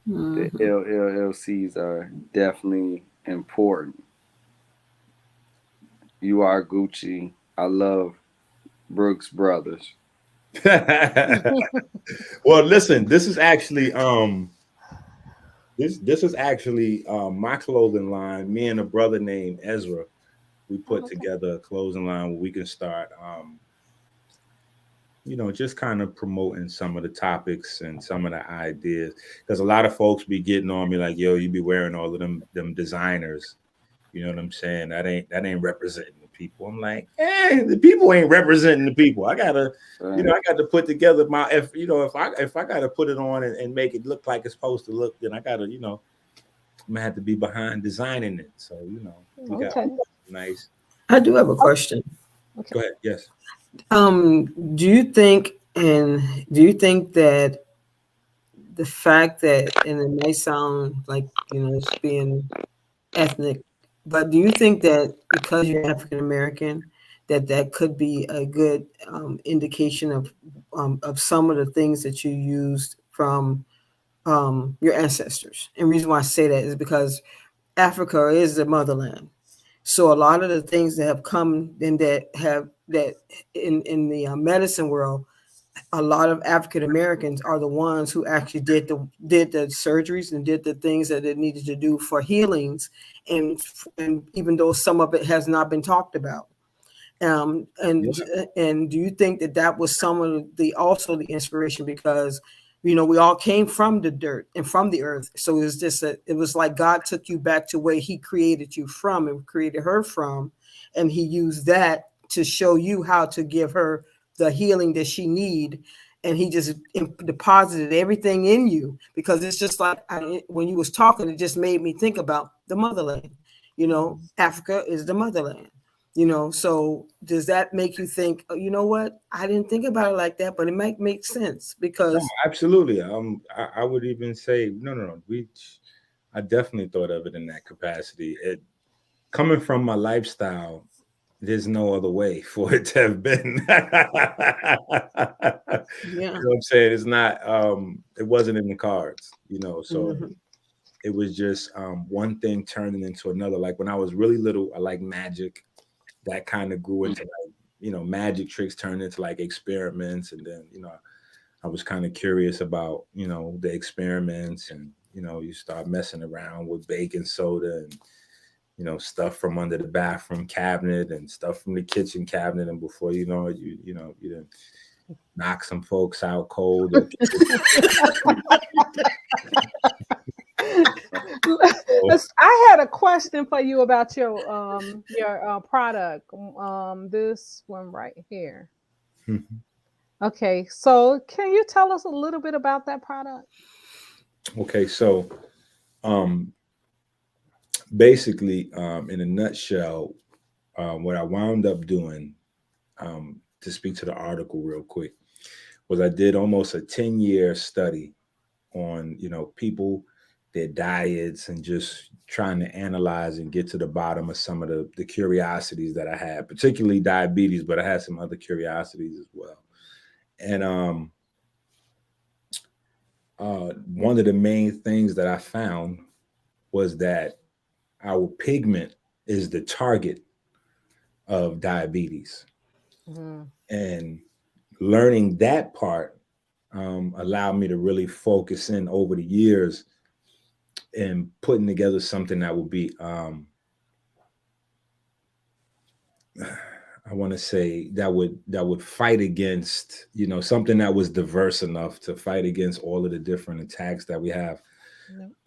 The Mhm. LLCs are definitely important. You are Gucci. I love Brooks Brothers. Well, listen, this is actually this is actually my clothing line. Me and a brother named Ezra, we put Oh, okay. together a clothing line where we can start just kind of promoting some of the topics and some of the ideas. Because a lot of folks be getting on me like, yo, you be wearing all of them designers. You know what I'm saying? That ain't representing the people. I'm like, the people ain't representing the people. I gotta, Right. I got to put together my if I gotta put it on and make it look like it's supposed to look, then I gotta, I'm gonna have to be behind designing it. So, Okay. we got nice. I do have a question. Okay. Go ahead. Yes. Do you think that the fact that, and it may sound like, it's being ethnic, but do you think that because you're African American, that that could be a good indication of some of the things that you used from your ancestors? And the reason why I say that is because Africa is the motherland. So a lot of the things that have come and that in the medicine world, a lot of African Americans are the ones who actually did the surgeries and did the things that it needed to do for healings, and even though some of it has not been talked about. Um, and Yeah. and do you think that that was some of the also the inspiration, because we all came from the dirt and from the earth, so it's just it was like God took you back to where He created you from and created her from, and He used that to show you how to give her the healing that she need, and He just deposited everything in you, because it's just like when you was talking, it just made me think about the motherland. Africa is the motherland. So does that make you think, oh, you know what? I didn't think about it like that, but it might make sense No, because absolutely. I would even say no. I definitely thought of it in that capacity. It coming from my lifestyle, there's no other way for it to have been. You know yeah. what I'm saying? It's not it wasn't in the cards, so Hmm. it was just one thing turning into another. Like when I was really little, I like magic. That kind of grew into like, magic tricks turned into like experiments, and then, I was kind of curious about, the experiments, and, you start messing around with baking soda and, stuff from under the bathroom cabinet and stuff from the kitchen cabinet. And before you know it, you didn't knock some folks out cold. Or, I had a question for you about your product. This one right here. Okay, so can you tell us a little bit about that product? okay, so um, basically, in a nutshell, what I wound up doing, to speak to the article real quick, was I did almost a 10-year study on, people, their diets, and just trying to analyze and get to the bottom of some of the curiosities that I had, particularly diabetes, but I had some other curiosities as well. And one of the main things that I found was that our pigment is the target of diabetes. Mhm. And learning that part allowed me to really focus in over the years and putting together something that would be I want to say that would fight against, you know, something that was diverse enough to fight against all of the different attacks that we have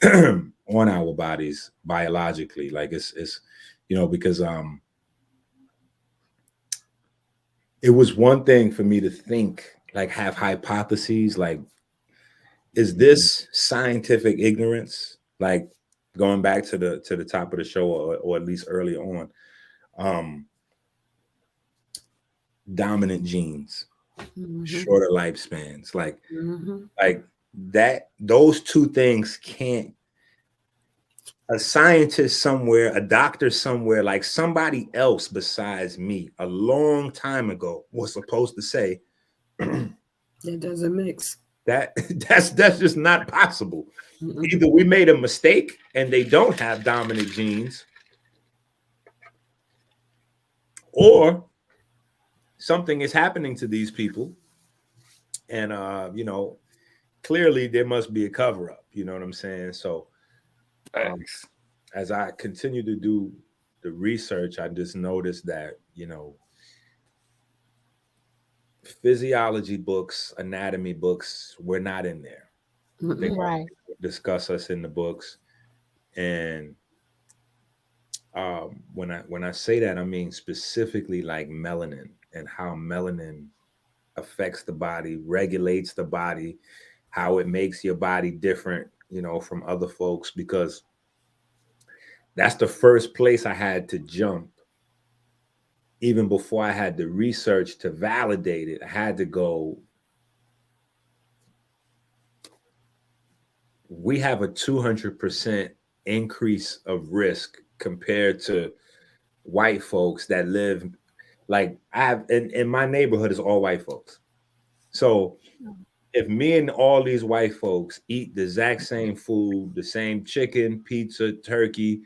on our bodies biologically. Like it's you know, because it was one thing for me to think, like, have hypotheses, like, is this scientific ignorance? Like, going back to the top of the show, or at least early on, dominant genes, shorter lifespans, like that. Those two things can't. A scientist somewhere, a doctor somewhere, like somebody else besides me, a long time ago, was supposed to say It doesn't mix. that's just not possible. Either we made a mistake and they don't have dominant genes, or something is happening to these people, and you know, clearly there must be a cover-up. You know what I'm saying? So as I continue to do the research, I just noticed that, you know, physiology books, anatomy books, we're not in there. They Right. discuss us in the books, and when I say that, I mean specifically like melanin and how melanin affects the body, regulates the body, how it makes your body different, you know, from other folks, because that's the first place I had to jump. Even before I had the research to validate it, I had to go, we have a 200% increase of risk compared to white folks that live, like, I have in my neighborhood is all white folks. So if me and all these white folks eat the exact same food, the same chicken, pizza, turkey,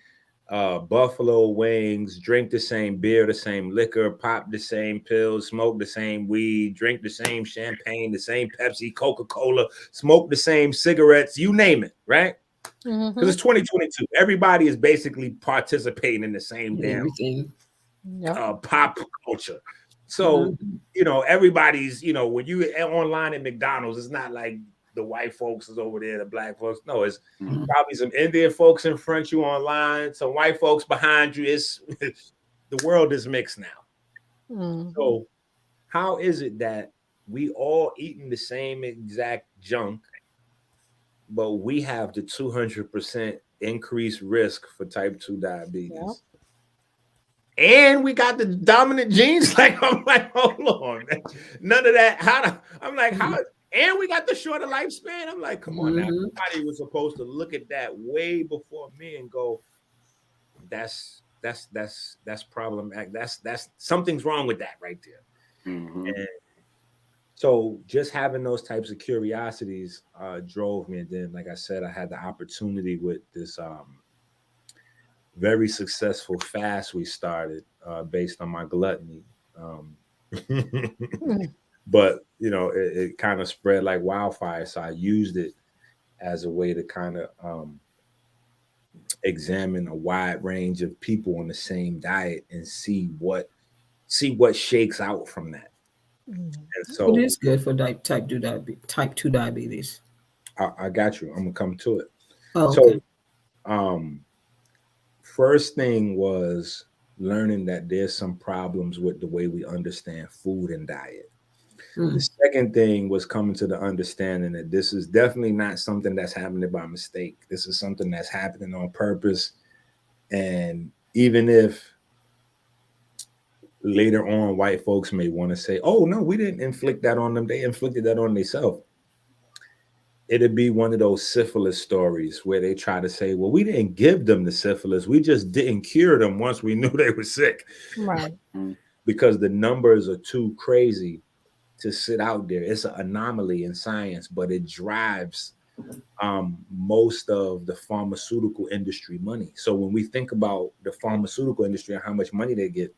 buffalo wings, drink the same beer, the same liquor, pop the same pills, smoke the same weed, drink the same champagne, the same Pepsi, Coca-Cola, smoke the same cigarettes, you name it, right? Because it's 2022. Everybody is basically participating in the same damn pop culture. So, you know, everybody's, you know, when you online at McDonald's, it's not like the white folks is over there, the black folks. No, it's probably some Indian folks in front of you online, some white folks behind you. It's the world is mixed now. So how is it that we all eating the same exact junk, but we have the 200% increased risk for type 2 diabetes? And we got the dominant genes. Like, I'm like, hold on, none of that. I'm like, how? And we got the shorter lifespan. I'm like, come on now. Somebody was supposed to look at that way before me and go, that's problematic. That's something's wrong with that right there. And so just having those types of curiosities drove me. And then, like I said, I had the opportunity with this very successful fast we started based on my gluttony. But, you know, it kind of spread like wildfire. So I used it as a way to kind of examine a wide range of people on the same diet and see what shakes out from that. And so it is good for type 2 diabetes. I got you. I'm gonna come to it. Okay. So first thing was learning that there's some problems with the way we understand food and diet. The second thing was coming to the understanding that this is definitely not something that's happening by mistake. This is something that's happening on purpose. And even if later on white folks may want to say, oh, no, we didn't inflict that on them, they inflicted that on themselves, it'd be one of those syphilis stories where they try to say, well, we didn't give them the syphilis, we just didn't cure them once we knew they were sick. Right. Because the numbers are too crazy to sit out there. It's an anomaly in science, but it drives most of the pharmaceutical industry money. So when we think about the pharmaceutical industry and how much money they get,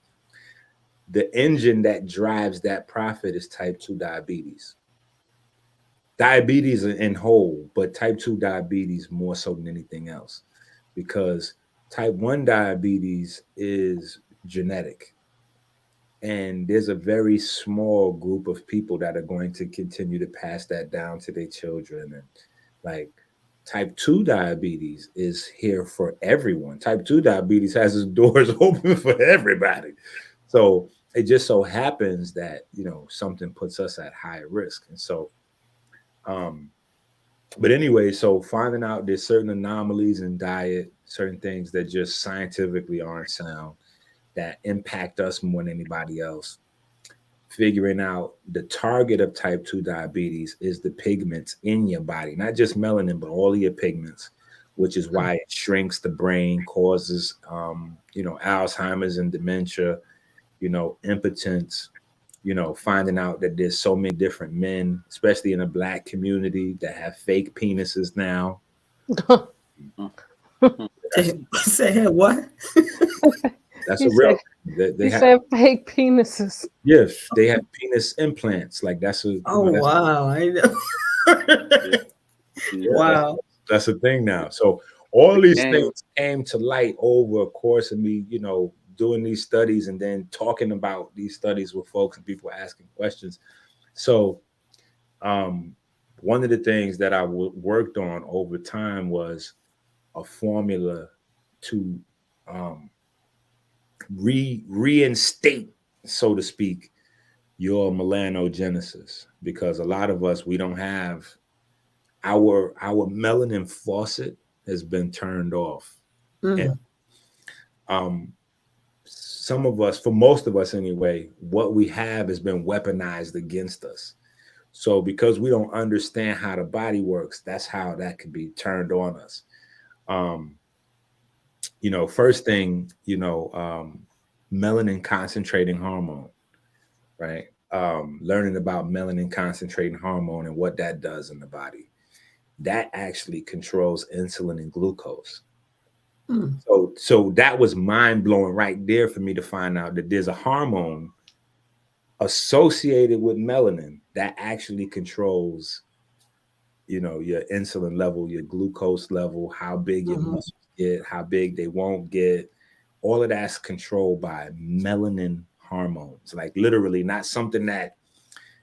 the engine that drives that profit is type 2 diabetes. diabetes in whole, but type 2 diabetes more so than anything else, because type 1 diabetes is genetic. And there's a very small group of people that are going to continue to pass that down to their children. And like type 2 diabetes is here for everyone. Type 2 diabetes has its doors open for everybody. So it just so happens that, something puts us at higher risk. And so, um, but anyway, so finding out there's certain anomalies in diet, certain things that just scientifically aren't sound that impact us more than anybody else. Figuring out the target of type 2 diabetes is the pigments in your body, not just melanin, but all of your pigments, which is why it shrinks the brain, causes, Alzheimer's and dementia, impotence, finding out that there's so many different men, especially in the Black community, that have fake penises now. Say what? That's He a real. said, They he have, said fake penises. yes, they have penis implants. Like that's a. Oh That's, wow! I know. Yeah. Wow. that's a thing now. So all these And things came to light over a course of me, doing these studies and then talking about these studies with folks and people asking questions. So, one of the things that I worked on over time was a formula to um, reinstate, so to speak, your melanogenesis, because a lot of us, we don't have our melanin faucet has been turned off. And Mm. some of us, for most of us anyway, what we have has been weaponized against us. So because we don't understand how the body works, that's how that could be turned on us. um First thing, melanin concentrating hormone, right? Learning about melanin concentrating hormone and what that does in the body, that actually controls insulin and glucose. Mm. So that was mind blowing right there for me to find out that there's a hormone associated with melanin that actually controls, your insulin level, your glucose level, how big your Mhm. muscles get, how big they won't get. All of that's controlled by melanin hormones. Like literally, not something that,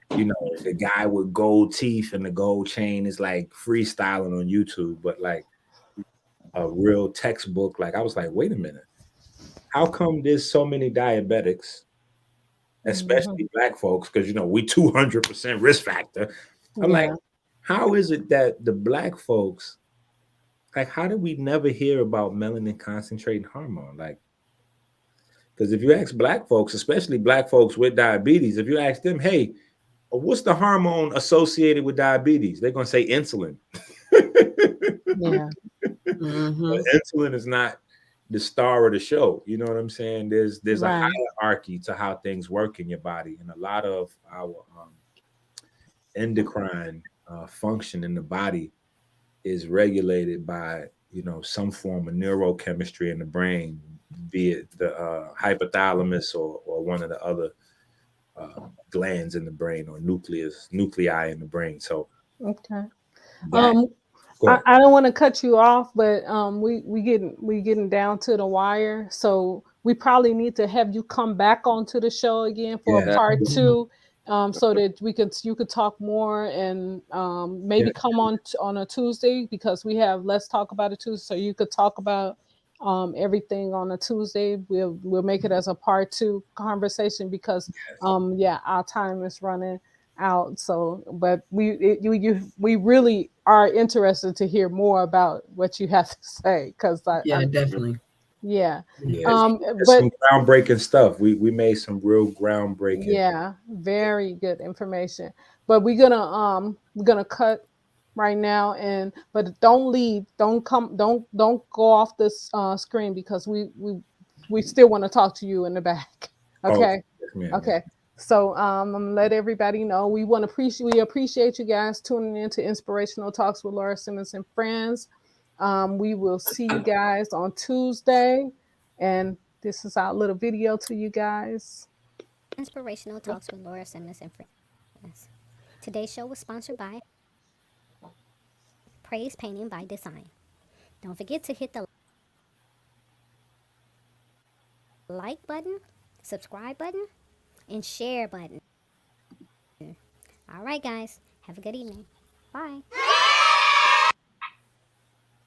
the guy with gold teeth and the gold chain is like freestyling on YouTube, but like a real textbook. Like I was like, wait a minute, how come there's so many diabetics, Mhm. especially Black folks? Because we 200% risk factor. I'm like, Yeah. how is it that the Black folks, like, how did we never hear about melanin concentrating hormone? Like, because if you ask Black folks, especially Black folks with diabetes, if you ask them, hey, what's the hormone associated with diabetes? They're gonna say insulin. Yeah. Mhm. Insulin is not the star of the show. You know what I'm saying? There's a Right. hierarchy to how things work in your body, and a lot of our endocrine function in the body is regulated by some form of neurochemistry in the brain, be it the hypothalamus or one of the other glands in the brain or nuclei in the brain. So Okay. that, Um, go I, ahead. I don't want to cut you off, but we getting down to the wire. So we probably need to have you come back onto the show again for a Yeah, part Mhm. two, so that you could talk more and yeah, maybe come on a Tuesday because we have Let's Talk About It Tuesday. So you could talk about everything on a Tuesday. We'll make it as a part two conversation because yeah, our time is running out. So, but we really are interested to hear more about what you have to say because Yeah, definitely. yeah, yeah. um, It's but some groundbreaking stuff. We made some real groundbreaking. yeah, very good information. But we're gonna cut right now and but don't leave, don't go off this screen because we still want to talk to you in the back. Oh, Okay. yes, ma'am. Yes. Okay. So I'm gonna let everybody know we appreciate you guys tuning in to Inspirational Talks with Laura Simmons and friends. We will see you guys on Tuesday, and this is our little video to you guys. Inspirational Talks with Laura Simmons and Friends. Today's show was sponsored by Praise Painting by Design. Don't forget to hit the like button, subscribe button, and share button. All right, guys. Have a good evening. Bye.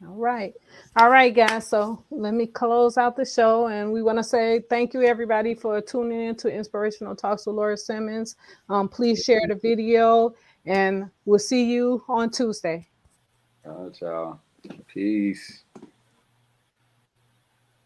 All right. All right, guys. So let me close out the show. And we want to say thank you, everybody, for tuning in to Inspirational Talks with Laura Simmons. Please share the video, and we'll see you on Tuesday. All right, y'all. Peace.